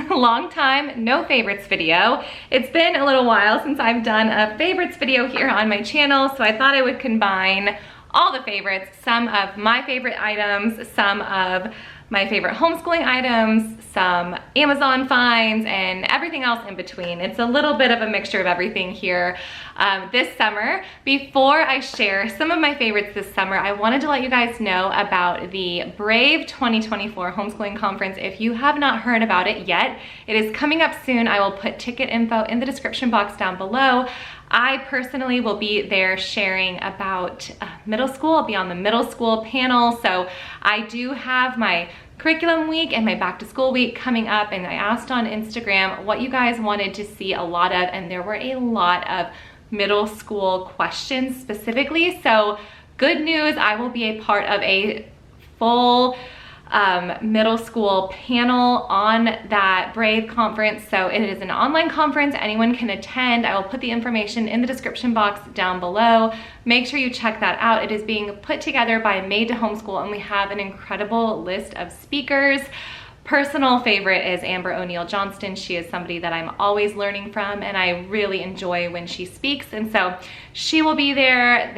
long time no favorites video. It's been a little while since I've done a favorites video here on my channel, so I thought I would combine all the favorites, some of my favorite items, some of my favorite homeschooling items, some Amazon finds, and everything else in between. It's a little bit of a mixture of everything here this summer. Before I share some of my favorites this summer, I wanted to let you guys know about the Brave 2024 Homeschooling Conference. If you have not heard about it yet, it is coming up soon. I will put ticket info in the description box down below. I personally will be there sharing about middle school. I'll be on the middle school panel. So I do have my curriculum week and my back to school week coming up, and I asked on Instagram what you guys wanted to see a lot of, and there were a lot of middle school questions specifically. So good news, I will be a part of a full middle school panel on that Brave conference. So it is an online conference, anyone can attend. I will put the information in the description box down below. Make sure you check that out. It is being put together by Made to Homeschool, and we have an incredible list of speakers. Personal favorite is Amber O'Neill Johnston. She is somebody that I'm always learning from, and I really enjoy when she speaks, and so she will be there.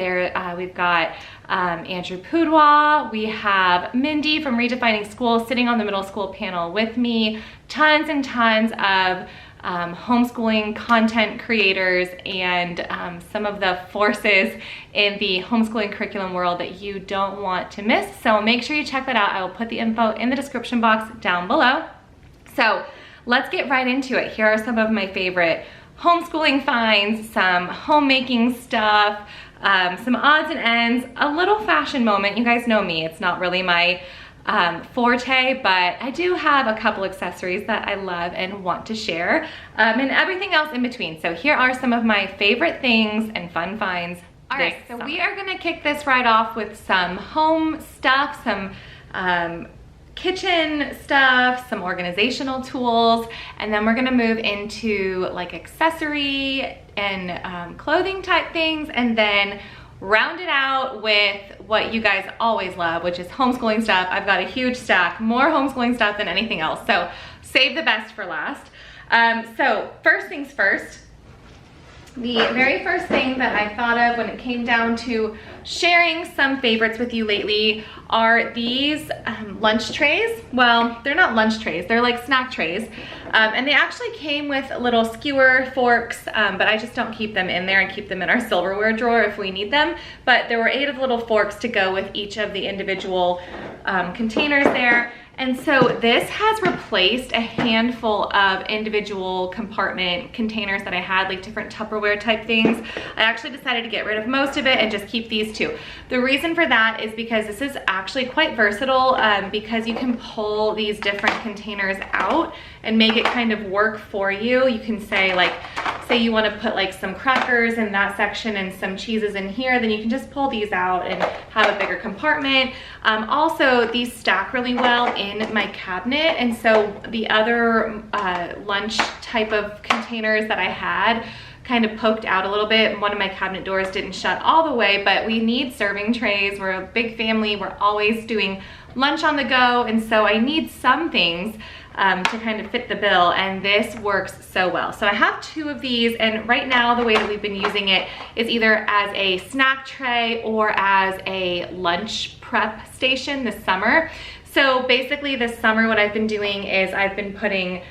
We've got Andrew Poudwa, we have Mindy from Redefining School sitting on the middle school panel with me, tons and tons of homeschooling content creators and some of the forces in the homeschooling curriculum world that you don't want to miss. So make sure you check that out. I will put the info in the description box down below. So let's get right into it. Here are some of my favorite homeschooling finds, some homemaking stuff, some odds and ends, a little fashion moment. You guys know me, it's not really my forte, but I do have a couple accessories that I love and want to share, and everything else in between. So here are some of my favorite things and fun finds. All right, so we are gonna kick this right off with some home stuff, some kitchen stuff, some organizational tools, and then we're gonna move into like accessory and clothing type things, and then round it out with what you guys always love, which is homeschooling stuff. I've got a huge stack, more homeschooling stuff than anything else, so save the best for last. So first things first, the very first thing that I thought of when it came down to sharing some favorites with you lately are these lunch trays. Well, they're not lunch trays, they're like snack trays. And they actually came with little skewer forks, but I just don't keep them in there. I keep them in our silverware drawer if we need them. But there were 8 of little forks to go with each of the individual containers there. And so this has replaced a handful of individual compartment containers that I had, like different Tupperware type things. I actually decided to get rid of most of it and just keep these 2. The reason for that is because this is actually quite versatile, because you can pull these different containers out and make it kind of work for you. You can say you want to put like some crackers in that section and some cheeses in here, then you can just pull these out and have a bigger compartment. Also, these stack really well in my cabinet, and so the other lunch type of containers that I had kind of poked out a little bit. One of my cabinet doors didn't shut all the way, but we need serving trays. We're a big family. We're always doing lunch on the go, and so I need some things to kind of fit the bill, and this works so well. So I have 2 of these, and right now the way that we've been using it is either as a snack tray or as a lunch prep station this summer. So basically this summer what I've been doing is I've been putting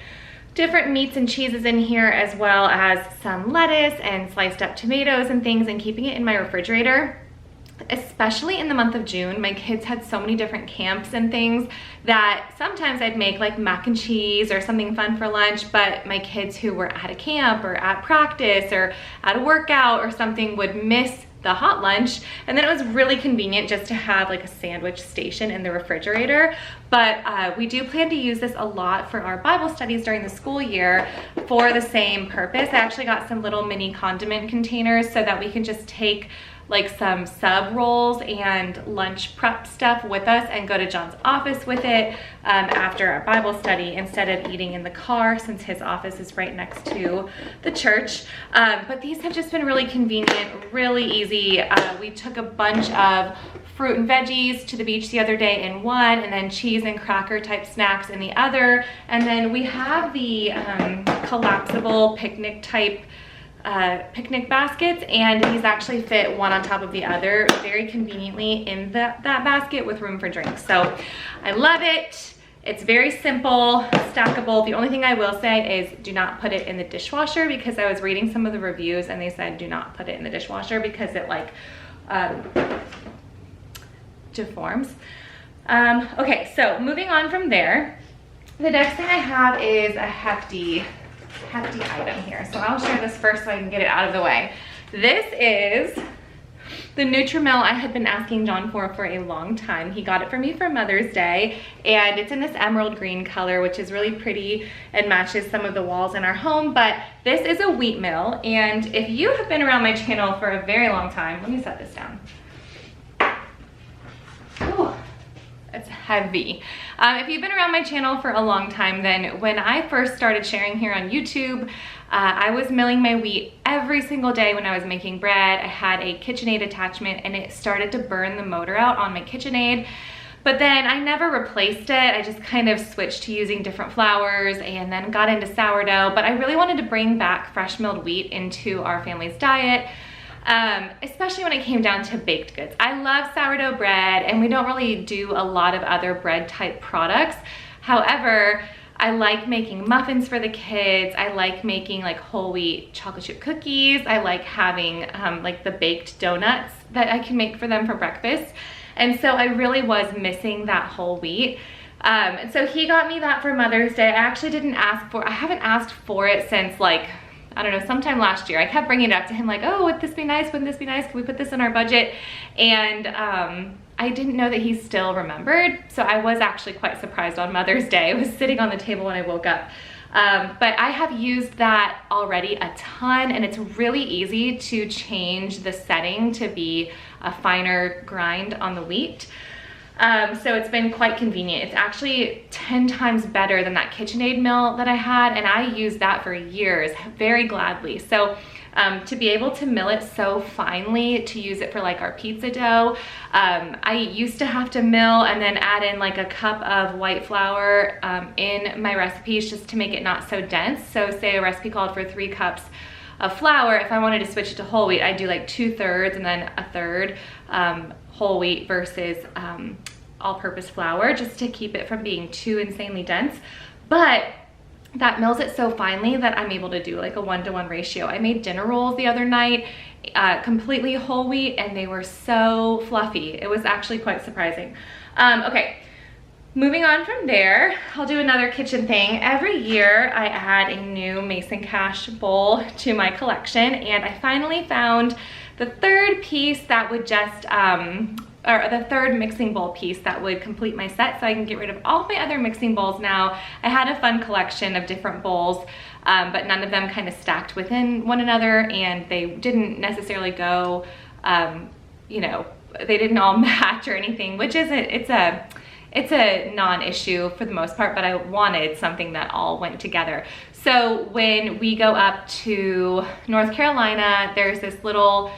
different meats and cheeses in here, as well as some lettuce and sliced up tomatoes and things, and keeping it in my refrigerator. Especially in the month of June, my kids had so many different camps and things that sometimes I'd make like mac and cheese or something fun for lunch, but my kids who were at a camp or at practice or at a workout or something would miss the hot lunch, and then it was really convenient just to have like a sandwich station in the refrigerator. But we do plan to use this a lot for our Bible studies during the school year for the same purpose. I actually got some little mini condiment containers so that we can just take like some sub rolls and lunch prep stuff with us and go to John's office with it after our Bible study instead of eating in the car, since his office is right next to the church. But these have just been really convenient, really easy. We took a bunch of fruit and veggies to the beach the other day in one, and then cheese and cracker type snacks in the other. And then we have the collapsible picnic type picnic baskets, and these actually fit one on top of the other very conveniently in that basket with room for drinks. So I love it. It's very simple, stackable. The only thing I will say is do not put it in the dishwasher, because I was reading some of the reviews and they said do not put it in the dishwasher because it like deforms. Okay, so moving on from there, the next thing I have is a hefty item here. So I'll share this first so I can get it out of the way. This is the Nutrimel I had been asking John for a long time. He got it for me for Mother's Day, and it's in this emerald green color, which is really pretty and matches some of the walls in our home. But this is a wheat mill, and if you have been around my channel for a very long time, let me set this down. Ooh, it's heavy. If you've been around my channel for a long time, then when I first started sharing here on YouTube, I was milling my wheat every single day when I was making bread. I had a KitchenAid attachment and it started to burn the motor out on my KitchenAid. But then I never replaced it. I just kind of switched to using different flours and then got into sourdough. But I really wanted to bring back fresh milled wheat into our family's diet. Especially when it came down to baked goods. I love sourdough bread, and we don't really do a lot of other bread type products. However, I like making muffins for the kids. I like making like whole wheat chocolate chip cookies. I like having like the baked donuts that I can make for them for breakfast. And so I really was missing that whole wheat. And so he got me that for Mother's Day. I actually didn't ask for, I haven't asked for it since like, I don't know, sometime last year. I kept bringing it up to him like, oh, would this be nice? Wouldn't this be nice? Can we put this in our budget? And I didn't know that he still remembered. So I was actually quite surprised on Mother's Day. It was sitting on the table when I woke up. But I have used that already a ton, and it's really easy to change the setting to be a finer grind on the wheat. So it's been quite convenient. It's actually 10 times better than that KitchenAid mill that I had, and I used that for years, very gladly. So to be able to mill it so finely, to use it for like our pizza dough, I used to have to mill and then add in like a cup of white flour in my recipes just to make it not so dense. So say a recipe called for 3 cups of flour. If I wanted to switch it to whole wheat, I'd do like 2/3 and then 1/3 whole wheat versus all-purpose flour, just to keep it from being too insanely dense. But that mills it so finely that I'm able to do like a 1-to-1 ratio. I made dinner rolls the other night, completely whole wheat, and they were so fluffy. It was actually quite surprising. Okay, moving on from there, I'll do another kitchen thing. Every year I add a new mason cash bowl to my collection, and I finally found the third piece that would just, or the third mixing bowl piece that would complete my set, so I can get rid of all of my other mixing bowls now. I had a fun collection of different bowls, but none of them kind of stacked within one another, and they didn't necessarily go, you know, they didn't all match or anything, which is it's a non-issue for the most part, but I wanted something that all went together. So when we go up to North Carolina, there's this little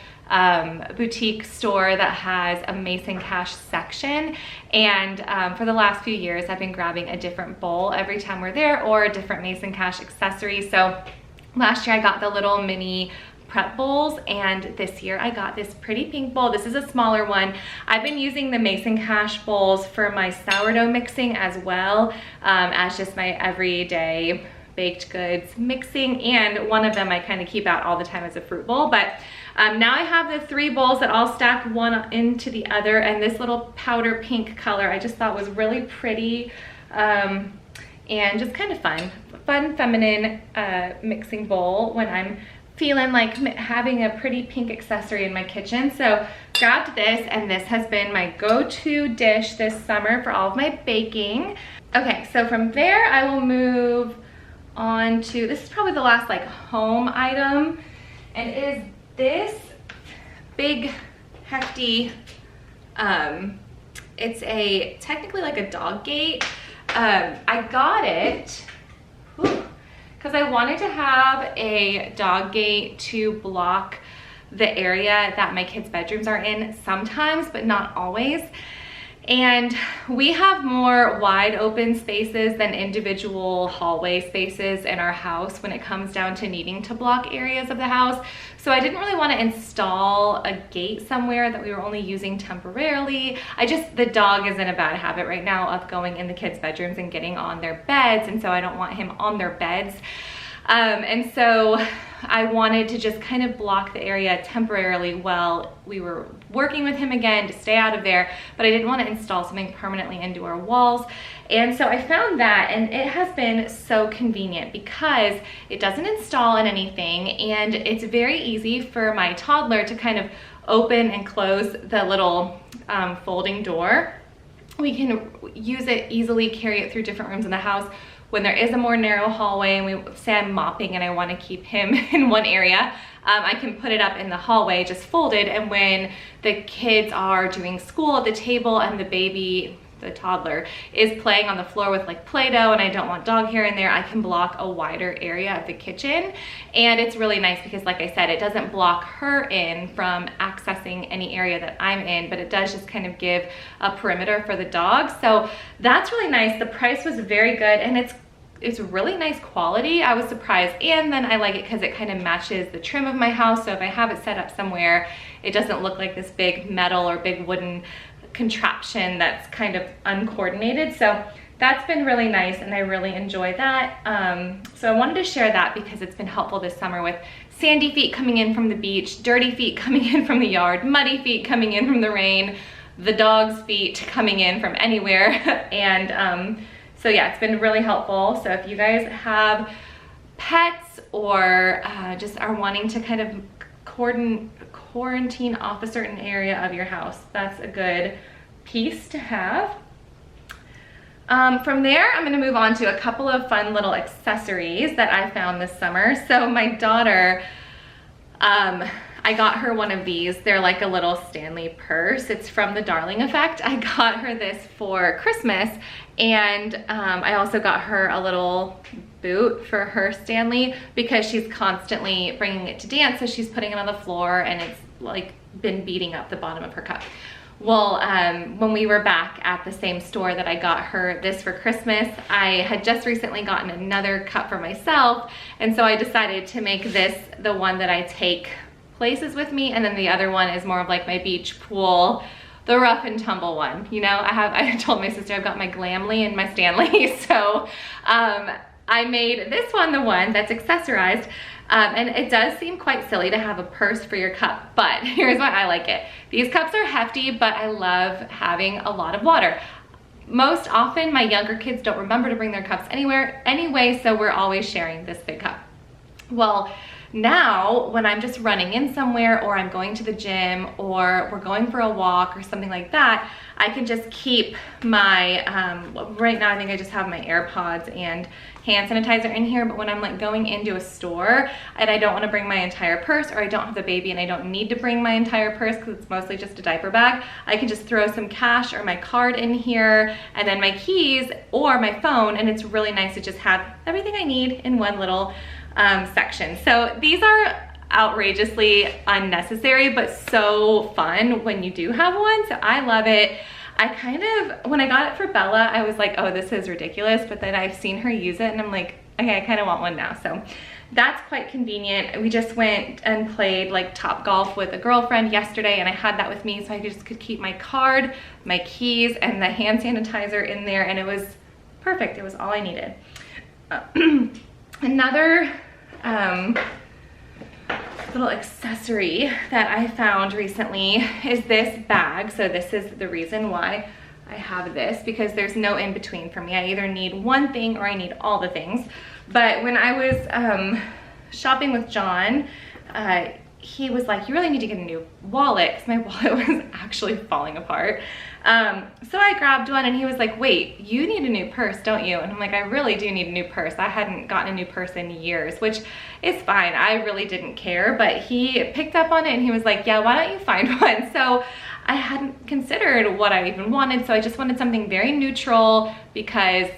boutique store that has a mason cash section, and for the last few years I've been grabbing a different bowl every time we're there, or a different mason cash accessory. So last year I got the little mini prep bowls, and this year I got this pretty pink bowl. This is a smaller one. I've been using the mason cash bowls for my sourdough mixing as well, as just my everyday baked goods mixing, and one of them I kind of keep out all the time as a fruit bowl. But now I have the 3 bowls that all stack one into the other, and this little powder pink color I just thought was really pretty, and just kind of fun feminine mixing bowl when I'm feeling like having a pretty pink accessory in my kitchen. So grabbed this, and this has been my go-to dish this summer for all of my baking. Okay, so from there I will move on to, this is probably the last like home item, and it is this big hefty. It's technically like a dog gate. I got it because I wanted to have a dog gate to block the area that my kids' bedrooms are in sometimes, but not always. And we have more wide open spaces than individual hallway spaces in our house when it comes down to needing to block areas of the house. So I didn't really want to install a gate somewhere that we were only using temporarily. The dog is in a bad habit right now of going in the kids' bedrooms and getting on their beds, and so I don't want him on their beds. And so I wanted to just kind of block the area temporarily while we were working with him again to stay out of there, but I didn't want to install something permanently into our walls. And so I found that, and it has been so convenient because it doesn't install in anything, and it's very easy for my toddler to kind of open and close the little folding door. We can use it easily, carry it through different rooms in the house. When there is a more narrow hallway and we say I'm mopping and I want to keep him in one area, I can put it up in the hallway just folded, and when the kids are doing school at the table and the baby, the toddler, is playing on the floor with like Play-Doh and I don't want dog hair in there, I can block a wider area of the kitchen. And it's really nice because, like I said, it doesn't block her in from accessing any area that I'm in, but it does just kind of give a perimeter for the dog. So that's really nice. The price was very good, and it's really nice quality. I was surprised. And then I like it because it kind of matches the trim of my house. So if I have it set up somewhere, it doesn't look like this big metal or big wooden contraption that's kind of uncoordinated. So that's been really nice, and I really enjoy that. So I wanted to share that because it's been helpful this summer with sandy feet coming in from the beach, dirty feet coming in from the yard, muddy feet coming in from the rain, the dog's feet coming in from anywhere. And so yeah, it's been really helpful. So if you guys have pets or just are wanting to kind of quarantine off a certain area of your house, that's a good piece to have. From there, I'm gonna move on to a couple of fun little accessories that I found this summer. So my daughter, I got her one of these. They're like a little Stanley purse. It's from the Darling Effect. I got her this for Christmas, and I also got her a little boot for her Stanley because she's constantly bringing it to dance, so she's putting it on the floor and it's like been beating up the bottom of her cup. Well, when we were back at the same store that I got her this for Christmas, I had just recently gotten another cup for myself, and so I decided to make this the one that I take places with me, and then the other one is more of like my beach pool, the rough and tumble one. You know, I told my sister I've got my Glamly and my Stanley, so I made this one the one that's accessorized. And it does seem quite silly to have a purse for your cup, but here's why I like it. These cups are hefty, but I love having a lot of water. Most often, my younger kids don't remember to bring their cups anywhere anyway, so we're always sharing this big cup. Well, now when I'm just running in somewhere, or I'm going to the gym, or we're going for a walk or something like that, I can just keep my, right now I think I just have my AirPods and hand sanitizer in here, but when I'm like going into a store and I don't want to bring my entire purse, or I don't have the baby and I don't need to bring my entire purse because it's mostly just a diaper bag, I can just throw some cash or my card in here, and then my keys or my phone, and it's really nice to just have everything I need in one little section. So these are outrageously unnecessary, but so fun when you do have one. So I love it. I kind of, when I got it for Bella, I was like, oh, this is ridiculous. But then I've seen her use it and I'm like, okay, I kind of want one now. So that's quite convenient. We just went and played like Top Golf with a girlfriend yesterday, and I had that with me, so I just could keep my card, my keys, and the hand sanitizer in there, and it was perfect. It was all I needed. Another little accessory that I found recently is this bag. So this is the reason why I have this, because there's no in between for me. I either need one thing or I need all the things. But when I was shopping with John, he was like, you really need to get a new wallet, because my wallet was actually falling apart. So I grabbed one, and he was like, wait, you need a new purse, don't you? And I'm like, I really do need a new purse. I hadn't gotten a new purse in years, which is fine. I really didn't care, but he picked up on it, and he was like, yeah, why don't you find one? So I hadn't considered what I even wanted, so I just wanted something very neutral, because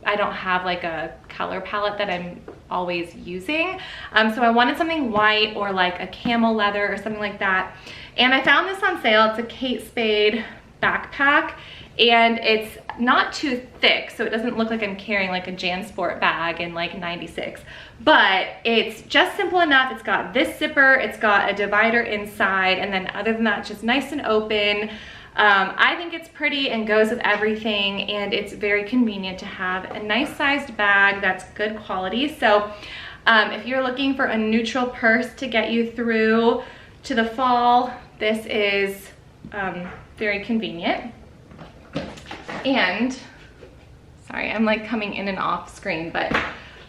I don't have like a color palette that I'm always using. So I wanted something white or like a camel leather or something like that. And I found this on sale. It's a Kate Spade backpack, and it's not too thick, so it doesn't look like I'm carrying like a JanSport bag in like 96, but it's just simple enough. It's got this zipper, it's got a divider inside, and then other than that, it's just nice and open. I think it's pretty and goes with everything, and it's very convenient to have a nice sized bag that's good quality. So if you're looking for a neutral purse to get you through to the fall, this is very convenient. And sorry, I'm like coming in and off screen, but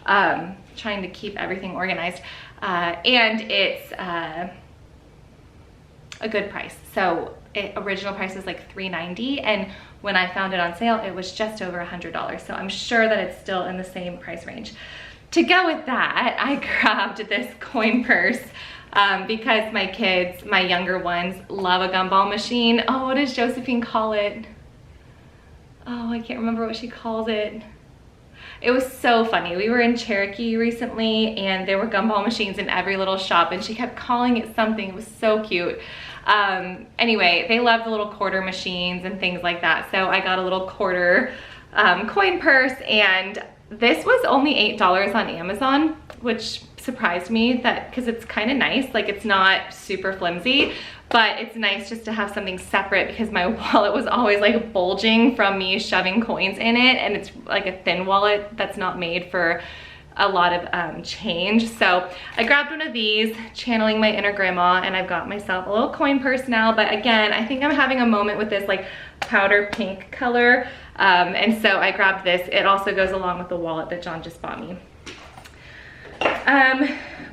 trying to keep everything organized. And it's a good price. So original price is like $3.90, and when I found it on sale, it was just over $100. So I'm sure that it's still in the same price range. To go with that, I grabbed this coin purse because my kids, my younger ones, love a gumball machine. Oh, what does Josephine call it? Oh, I can't remember what she calls it. It was so funny. We were in Cherokee recently, and there were gumball machines in every little shop, and she kept calling it something. It was so cute. Anyway, they love the little quarter machines and things like that. So I got a little quarter coin purse, and this was only $8 on Amazon, which surprised me, that because it's kind of nice. Like, it's not super flimsy, but it's nice just to have something separate, because my wallet was always like bulging from me shoving coins in it, and it's like a thin wallet that's not made for a lot of change. So I grabbed one of these, channeling my inner grandma, and I've got myself a little coin purse now. But again, I think I'm having a moment with this like powder pink color, and so I grabbed this. It also goes along with the wallet that John just bought me.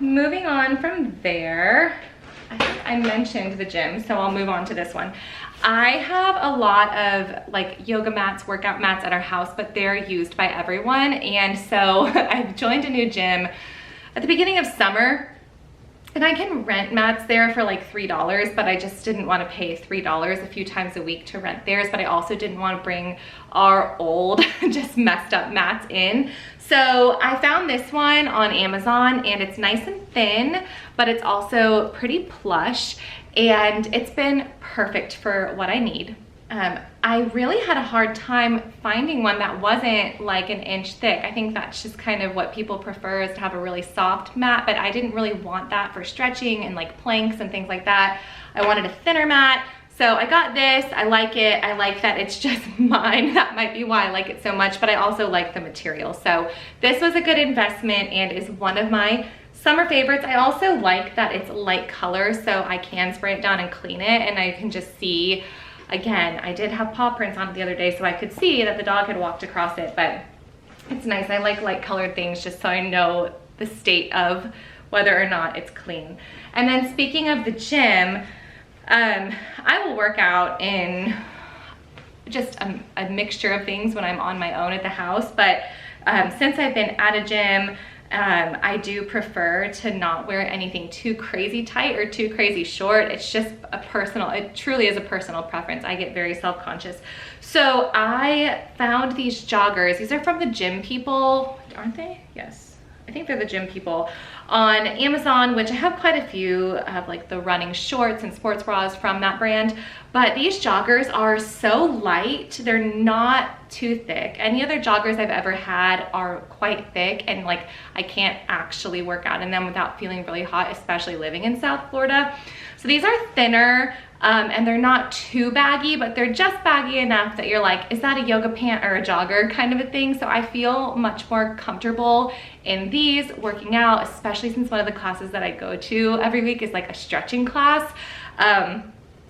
Moving on from there, I think I mentioned the gym, so I'll move on to this one. I have a lot of like yoga mats, workout mats at our house, but they're used by everyone. And so I've joined a new gym at the beginning of summer, and I can rent mats there for like $3, but I just didn't want to pay $3 a few times a week to rent theirs. But I also didn't want to bring our old, just messed up mats in. So I found this one on Amazon, and it's nice and thin, but it's also pretty plush, and it's been perfect for what I need. I really had a hard time finding one that wasn't like an inch thick. I think that's just kind of what people prefer, is to have a really soft mat, but I didn't really want that for stretching and like planks and things like that. I wanted a thinner mat. So I got this. I like it. I like that it's just mine. That might be why I like it so much, but I also like the material. So this was a good investment and is one of my summer favorites. I also like that it's light color, so I can spray it down and clean it, and I can just see, again, I did have paw prints on it the other day, so I could see that the dog had walked across it, but it's nice. I like light colored things just so I know the state of whether or not it's clean. And then speaking of the gym, I will work out in just a mixture of things when I'm on my own at the house, but since I've been at a gym, I do prefer to not wear anything too crazy tight or too crazy short. It's just it truly is a personal preference. I get very self-conscious. So I found these joggers. These are from the Gym People, aren't they? Yes, I think they're the Gym People, on Amazon, which I have quite a few of like the running shorts and sports bras from that brand. But these joggers are so light, they're not too thick. Any other joggers I've ever had are quite thick, and like I can't actually work out in them without feeling really hot, especially living in South Florida. So these are thinner, and they're not too baggy, but they're just baggy enough that you're like, is that a yoga pant or a jogger kind of a thing? So I feel much more comfortable in these working out, especially since one of the classes that I go to every week is like a stretching class.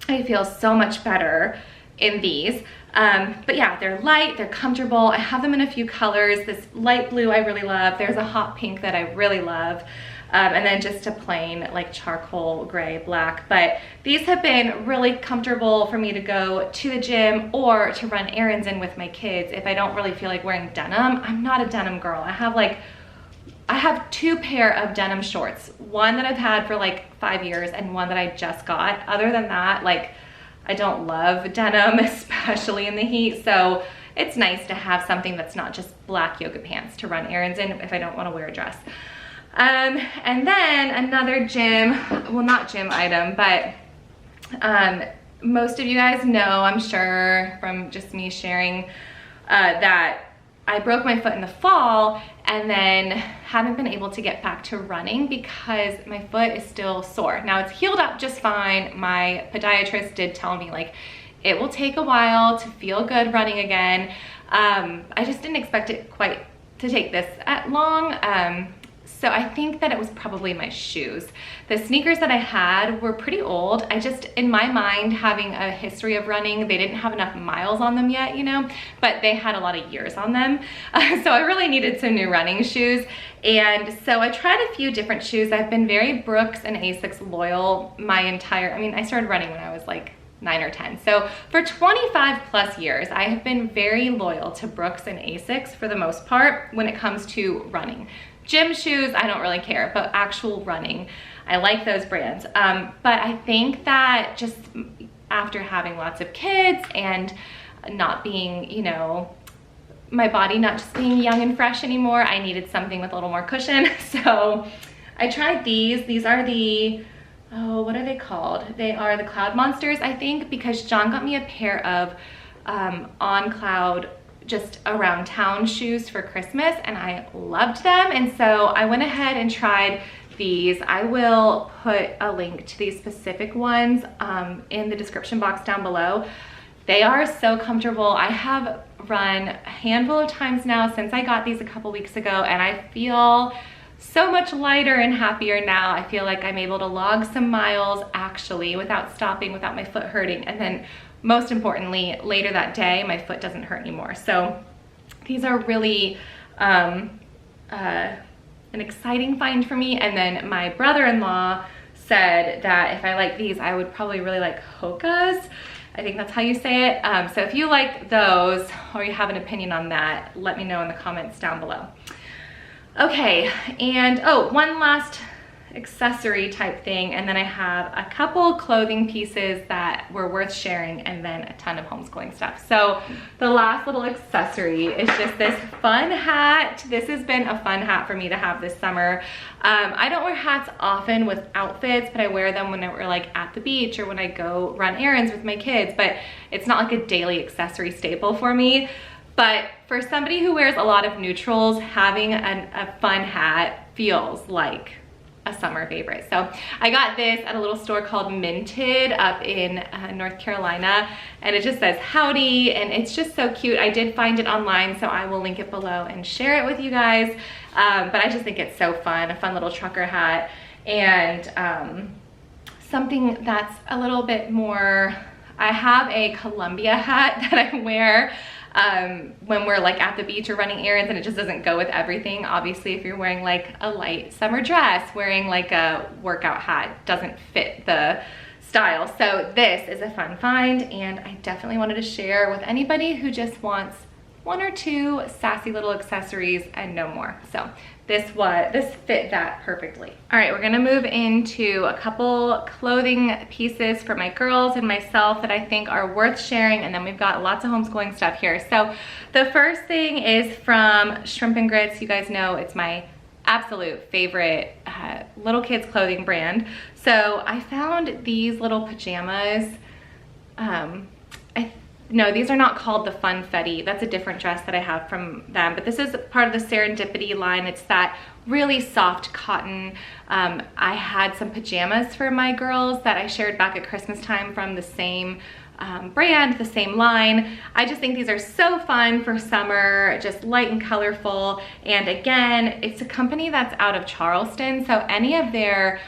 I feel so much better in these. But yeah, they're light, they're comfortable. I have them in a few colors. This light blue I really love. There's a hot pink that I really love. And then just a plain like charcoal gray black. But these have been really comfortable for me to go to the gym or to run errands in with my kids if I don't really feel like wearing denim. I'm not a denim girl. I have 2 pair of denim shorts, one that I've had for like 5 years and one that I just got. Other than that, like, I don't love denim, especially in the heat. So it's nice to have something that's not just black yoga pants to run errands in if I don't want to wear a dress. And then another gym, well, not gym item, but most of you guys know, I'm sure from just me sharing, that I broke my foot in the fall and then haven't been able to get back to running because my foot is still sore. Now it's healed up just fine. My podiatrist did tell me like it will take a while to feel good running again. I just didn't expect it quite to take this long. So I think that it was probably my shoes. The sneakers that I had were pretty old. I just, in my mind, having a history of running, they didn't have enough miles on them yet, you know, but they had a lot of years on them. So I really needed some new running shoes. And so I tried a few different shoes. I've been very Brooks and Asics loyal my entire, I mean, I started running when I was like 9 or 10. So for 25 plus years, I have been very loyal to Brooks and Asics for the most part when it comes to running. Gym shoes, I don't really care, but actual running, I like those brands. But I think that just after having lots of kids and not being, you know, my body not just being young and fresh anymore, I needed something with a little more cushion. So I tried these. These are the, oh, what are they called? They are the Cloud Monsters, I think, because John got me a pair of On Cloud just around town shoes for Christmas and I loved them, and so I went ahead and tried these. I will put a link to these specific ones in the description box down below. They are so comfortable. I have run a handful of times now since I got these a couple weeks ago and I feel so much lighter and happier now. I feel like I'm able to log some miles actually without stopping, without my foot hurting, and then most importantly, later that day, my foot doesn't hurt anymore. So these are really an exciting find for me. And then my brother-in-law said that if I like these, I would probably really like Hoka's. I think that's how you say it. So if you like those or you have an opinion on that, let me know in the comments down below. Okay, and oh, one last accessory type thing, and then I have a couple clothing pieces that were worth sharing and then a ton of homeschooling stuff. So the last little accessory is just this fun hat. This has been a fun hat for me to have this summer. I don't wear hats often with outfits, but I wear them when we're like at the beach or when I go run errands with my kids, but it's not like a daily accessory staple for me. But for somebody who wears a lot of neutrals, having a fun hat feels like a summer favorite. So I got this at a little store called Minted up in North Carolina, and it just says howdy, and it's just so cute. I did find it online, so I will link it below and share it with you guys. But I just think it's so fun, a fun little trucker hat, and something that's a little bit more, I have a Columbia hat that I wear when we're like at the beach or running errands, and it just doesn't go with everything. Obviously, if you're wearing like a light summer dress, wearing like a workout hat doesn't fit the style. So this is a fun find, and I definitely wanted to share with anybody who just wants 1 or 2 sassy little accessories and no more. So this fit that perfectly. All right, we're gonna move into a couple clothing pieces for my girls and myself that I think are worth sharing, and then we've got lots of homeschooling stuff here. So the first thing is from Shrimp and Grits. You guys know it's my absolute favorite little kids clothing brand. So I found these little pajamas. No, these are not called the Funfetti. That's a different dress that I have from them, but this is part of the Serendipity line. It's that really soft cotton. I had some pajamas for my girls that I shared back at Christmas time from the same brand, the same line. I just think these are so fun for summer, just light and colorful. And again, it's a company that's out of Charleston, so any of their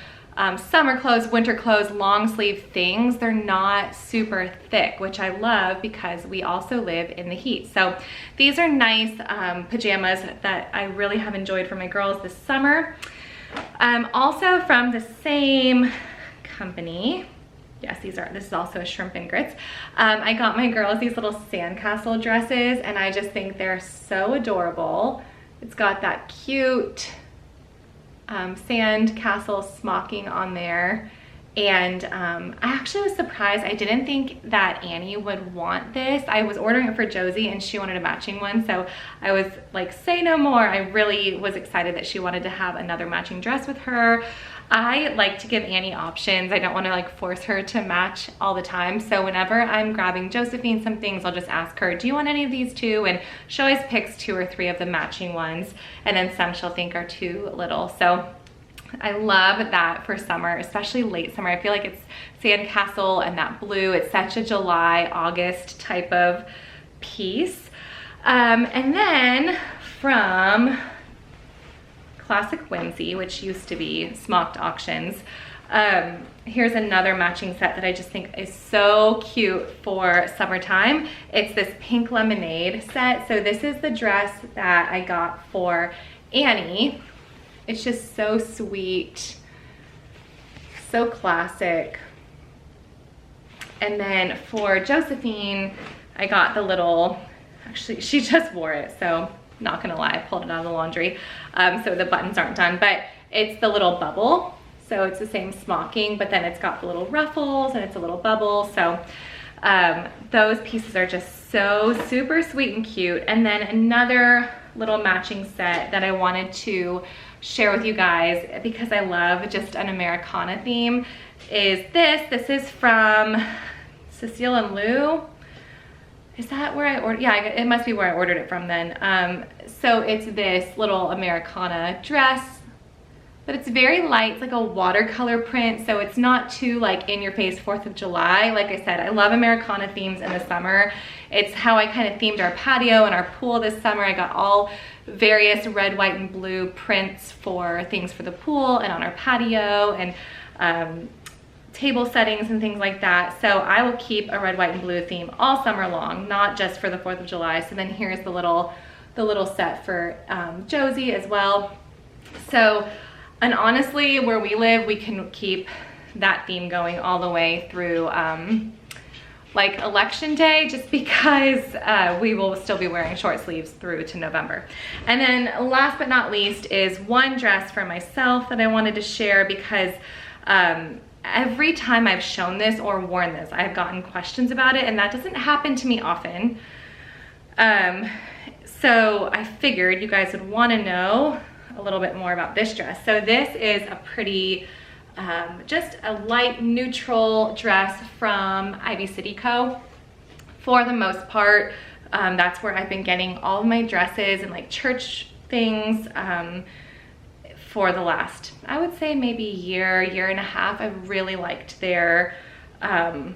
summer clothes, winter clothes, long sleeve things. They're not super thick, which I love because we also live in the heat. So these are nice pajamas that I really have enjoyed for my girls this summer. Also from the same company, yes, this is also a shrimp and grits. I got my girls these little sandcastle dresses, and I just think they're so adorable. It's got that cute sandcastle smocking on there, and I actually was surprised. I didn't think that Annie would want this. I was ordering it for Josie and she wanted a matching one, so I was like, say no more. I really was excited that she wanted to have another matching dress with her. I like to give Annie options. I don't want to like force her to match all the time. So whenever I'm grabbing Josephine some things, I'll just ask her, do you want any of these too? And she always picks 2 or 3 of the matching ones, and then some she'll think are too little. So I love that for summer, especially late summer. I feel like it's sandcastle and that blue. It's such a July, August type of piece. And then from Classic Whimsy, which used to be Smocked Auctions, here's another matching set that I just think is so cute for summertime. It's this pink lemonade set. So this is the dress that I got for Annie. It's just so sweet, so classic. And then for Josephine, I got the little, actually she just wore it, so not gonna lie, I pulled it out of the laundry, so the buttons aren't done, but it's the little bubble. So it's the same smocking, but then it's got the little ruffles and it's a little bubble. So those pieces are just so super sweet and cute. And then another little matching set that I wanted to share with you guys, because I love just an Americana theme, is this. This is from Cecile and Lou. Is that where I ordered? Yeah, it must be where I ordered it from then. So it's this little Americana dress, but it's very light. It's like a watercolor print, so it's not too like in your face 4th of July. Like I said, I love Americana themes in the summer. It's how I kind of themed our patio and our pool this summer. I got all various red, white, and blue prints for things for the pool and on our patio, and table settings and things like that. So I will keep a red, white, and blue theme all summer long, not just for the 4th of July. So then here's the little set for Josie as well. So, and honestly, where we live, we can keep that theme going all the way through like election day, just because we will still be wearing short sleeves through to November. And then last but not least is one dress for myself that I wanted to share, because every time I've shown this or worn this, I've gotten questions about it, and that doesn't happen to me often. So I figured you guys would want to know a little bit more about this dress. So this is a pretty, just a light neutral dress from Ivy City Co. For the most part, that's where I've been getting all of my dresses and like church things for the last, I would say maybe year and a half. I've really liked their kind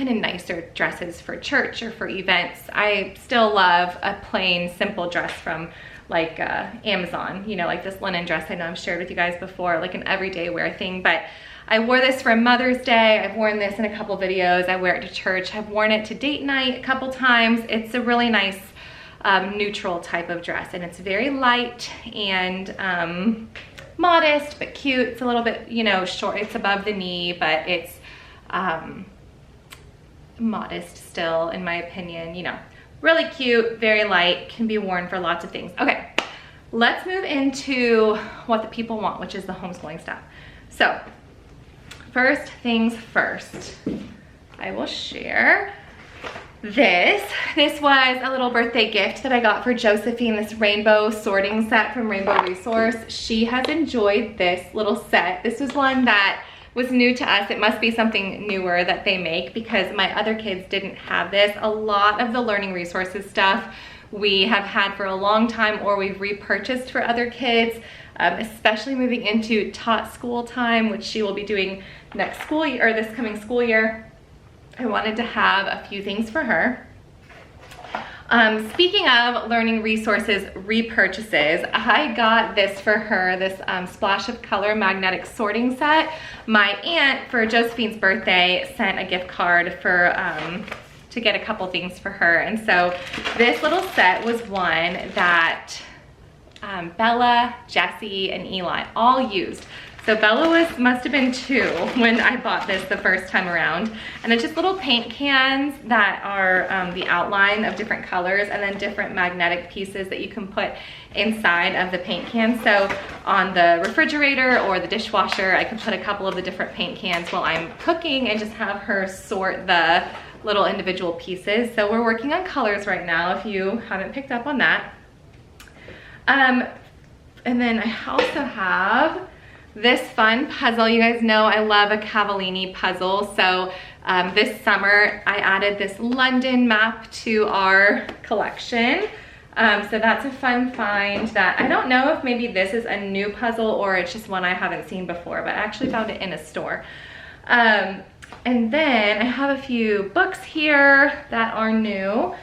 of nicer dresses for church or for events. I still love a plain, simple dress from like Amazon, you know, like this linen dress I know I've shared with you guys before, like an everyday wear thing. But I wore this for Mother's Day. I've worn this in a couple videos. I wear it to church. I've worn it to date night a couple times. It's a really nice neutral type of dress, and it's very light and modest but cute. It's a little bit, you know, short. It's above the knee, but it's modest still, in my opinion. You know, really cute, very light, can be worn for lots of things. Okay, let's move into what the people want, which is the homeschooling stuff. So first things first, I will share this. This was a little birthday gift that I got for Josephine, this rainbow sorting set from Rainbow Resource. She has enjoyed this little set. This was one that was new to us. It must be something newer that they make, because my other kids didn't have this. A lot of the learning resources stuff we have had for a long time, or we've repurchased for other kids, especially moving into Tot school time, which she will be doing next school year, or this coming school year. I wanted to have a few things for her. Speaking of learning resources repurchases, I got this for her, this Splash of Color magnetic sorting set. My aunt, for Josephine's birthday, sent a gift card for to get a couple things for her. And so this little set was one that Bella, Jessie, and Eli all used. So Bella must have been 2 when I bought this the first time around. And it's just little paint cans that are the outline of different colors, and then different magnetic pieces that you can put inside of the paint can. So on the refrigerator or the dishwasher, I can put a couple of the different paint cans while I'm cooking and just have her sort the little individual pieces. So we're working on colors right now, if you haven't picked up on that. And then I also have this fun puzzle. You guys know I love a Cavallini puzzle. So this summer I added this London map to our collection. So that's a fun find that I don't know if maybe this is a new puzzle or it's just one I haven't seen before, but I actually found it in a store. And then I have a few books here that are new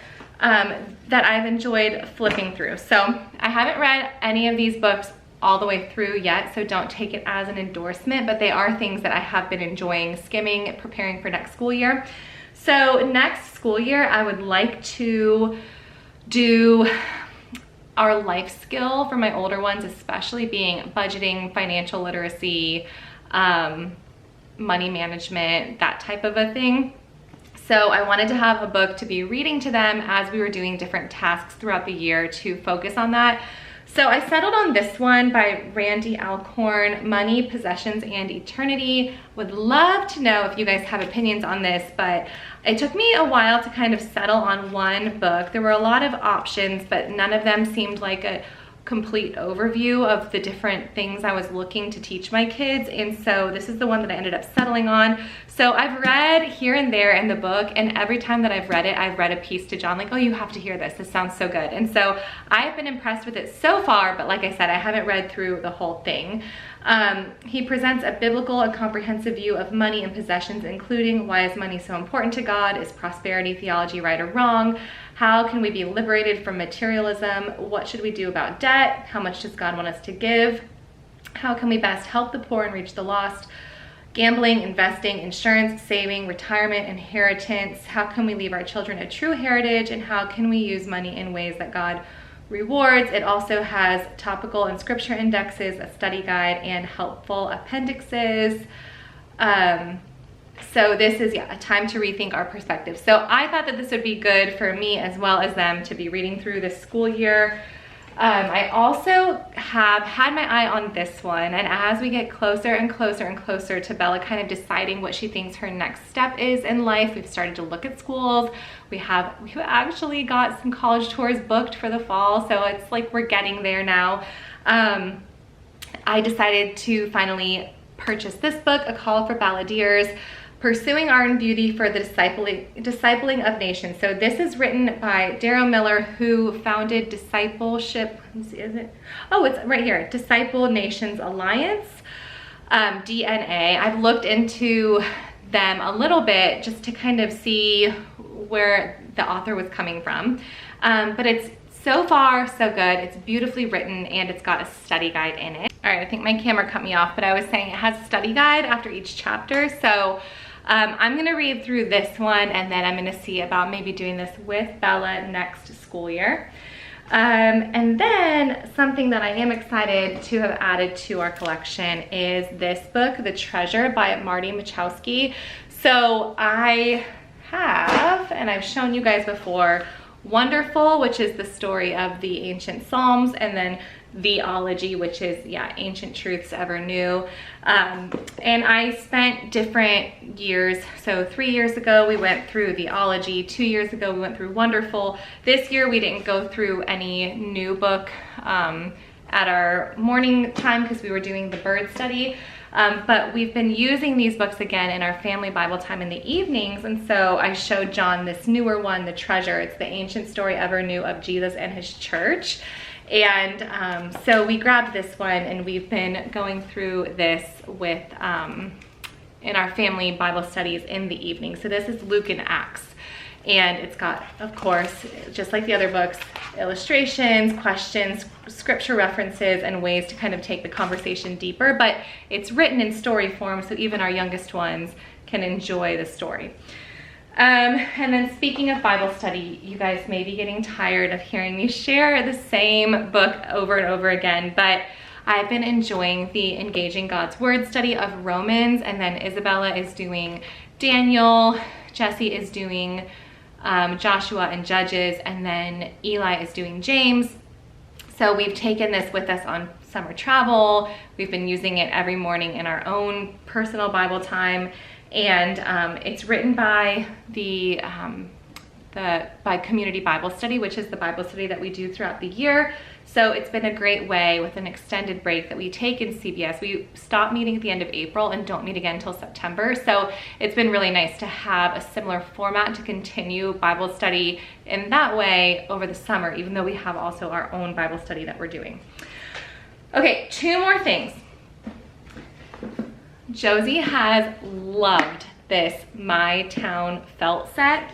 that I've enjoyed flipping through. So I haven't read any of these books all the way through yet, so don't take it as an endorsement, but they are things that I have been enjoying skimming, preparing for next school year. So next school year, I would like to do our life skill for my older ones, especially being budgeting, financial literacy, money management, that type of a thing. So I wanted to have a book to be reading to them as we were doing different tasks throughout the year to focus on that. So I settled on this one by Randy Alcorn, Money, Possessions, and Eternity. Would love to know if you guys have opinions on this, but it took me a while to kind of settle on one book. There were a lot of options, but none of them seemed like a complete overview of the different things I was looking to teach my kids. And so this is the one that I ended up settling on. So I've read here and there in the book, and every time that I've read it, I've read a piece to John like, oh, you have to hear this. This sounds so good. And so I've been impressed with it so far, but like I said, I haven't read through the whole thing. He presents a biblical and comprehensive view of money and possessions, including why is money so important to God? Is prosperity theology right or wrong? How can we be liberated from materialism? What should we do about debt? How much does God want us to give? How can we best help the poor and reach the lost? Gambling, investing, insurance, saving, retirement, inheritance. How can we leave our children a true heritage? And how can we use money in ways that God rewards? It also has topical and scripture indexes, a study guide, and helpful appendixes. So this is, a time to rethink our perspective. So I thought that this would be good for me as well as them to be reading through this school year. I also have had my eye on this one, and as we get closer and closer and closer to Bella kind of deciding what she thinks her next step is in life, we've started to look at schools. We've actually got some college tours booked for the fall, so it's like we're getting there now. I decided to finally purchase this book, A Call for Balladeers, Pursuing Art and Beauty for the Discipling of Nations. So this is written by Darrow Miller, who founded Discipleship, let me see, is it? Oh, it's right here, Disciple Nations Alliance, DNA. I've looked into them a little bit just to kind of see where the author was coming from. But it's so far so good. It's beautifully written, and it's got a study guide in it. All right, I think my camera cut me off, but I was saying it has a study guide after each chapter. So I'm gonna read through this one, and then I'm gonna see about maybe doing this with Bella next school year. And then something that I am excited to have added to our collection is this book, The Treasure by Marty Machowski. So I have, and I've shown you guys before, Wonderful, which is the story of the ancient Psalms, and then Theology, which is, Ancient Truths Ever New. And I spent different years. So 3 years ago, we went through Theology. 2 years ago, we went through Wonderful. This year, we didn't go through any new book at our morning time because we were doing the bird study. But we've been using these books again in our family Bible time in the evenings. And so I showed John this newer one, The Treasure. It's the ancient story ever new of Jesus and his church. And so we grabbed this one, and we've been going through this with in our family Bible studies in the evening. So this is Luke and Acts. And it's got, of course, just like the other books, illustrations, questions, scripture references, and ways to kind of take the conversation deeper, but it's written in story form, so even our youngest ones can enjoy the story. And then speaking of Bible study, you guys may be getting tired of hearing me share the same book over and over again, but I've been enjoying the Engaging God's Word study of Romans, and then Isabella is doing Daniel, Jesse is doing Joshua and Judges, and then Eli is doing James. So we've taken this with us on summer travel. We've been using it every morning in our own personal Bible time, and it's written by by Community Bible Study, which is the Bible study that we do throughout the year. So it's been a great way with an extended break that we take in CBS. We stop meeting at the end of April and don't meet again until September. So it's been really nice to have a similar format to continue Bible study in that way over the summer, even though we have also our own Bible study that we're doing. Okay, 2 more things. Josie has loved this My Town felt set.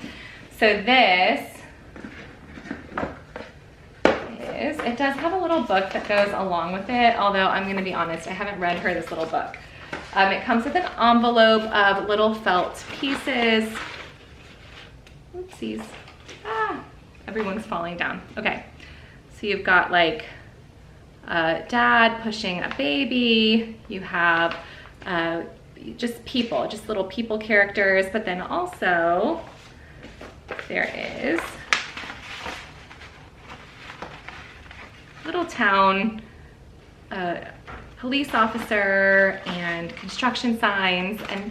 So this it does have a little book that goes along with it, although I'm gonna be honest, I haven't read her this little book. It comes with an envelope of little felt pieces. Oopsies. Everyone's falling down. Okay, so you've got like dad pushing a baby, you have just people, just little people characters, but then also there is little town police officer and construction signs, and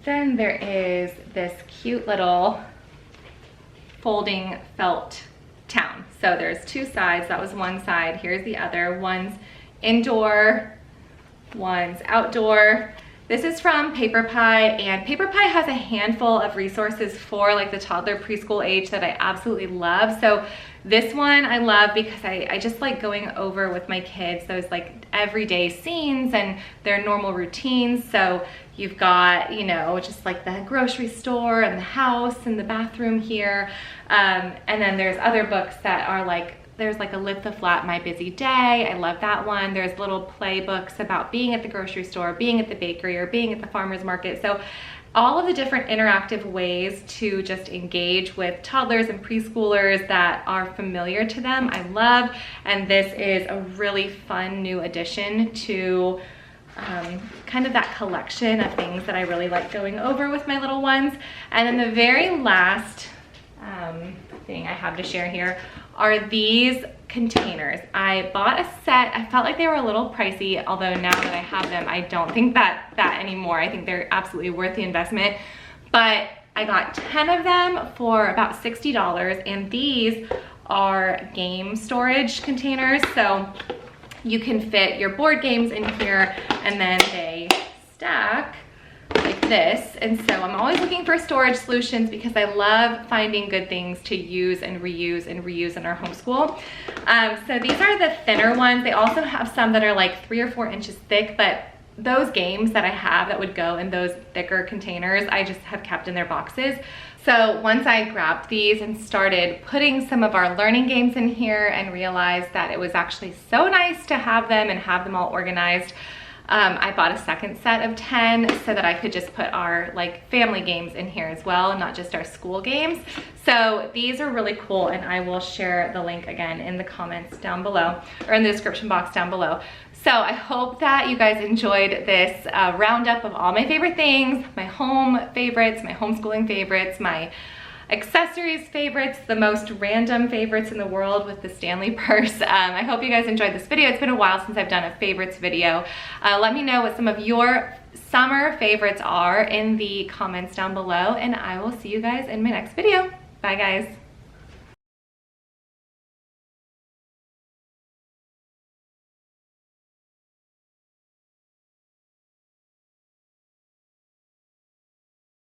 then there is this cute little folding felt town. So there's 2 sides. That was one side. Here's the other. One's indoor, one's outdoor. This is from Paper Pie, and Paper Pie has a handful of resources for like the toddler preschool age that I absolutely love. So this one I love because I just like going over with my kids those like everyday scenes and their normal routines. So you've got, you know, just like the grocery store and the house and the bathroom here. And then there's other books that are like, there's like a Lift the Flat My Busy Day. I love that one. There's little play books about being at the grocery store, being at the bakery, or being at the farmer's market. So all of the different interactive ways to just engage with toddlers and preschoolers that are familiar to them, I love. And this is a really fun new addition to kind of that collection of things that I really like going over with my little ones. And then the very last thing I have to share here are these containers. I bought a set. I felt like they were a little pricey, although now that I have them, I don't think that anymore. I think they're absolutely worth the investment. But I got 10 of them for about $60, and these are game storage containers. So you can fit your board games in here, and then they stack like this. And so I'm always looking for storage solutions because I love finding good things to use and reuse in our homeschool. So these are the thinner ones. They also have some that are like 3 or 4 inches thick, but those games that I have that would go in those thicker containers, I just have kept in their boxes. So once I grabbed these and started putting some of our learning games in here and realized that it was actually so nice to have them and have them all organized, I bought a second set of 10 so that I could just put our like family games in here as well, not just our school games. So these are really cool, and I will share the link again in the comments down below, or in the description box down below. So I hope that you guys enjoyed this roundup of all my favorite things, my home favorites, my homeschooling favorites, my accessories favorites, the most random favorites in the world with the Stanley purse. I hope you guys enjoyed this video. It's been a while since I've done a favorites video. Let me know what some of your summer favorites are in the comments down below, and I will see you guys in my next video. Bye guys.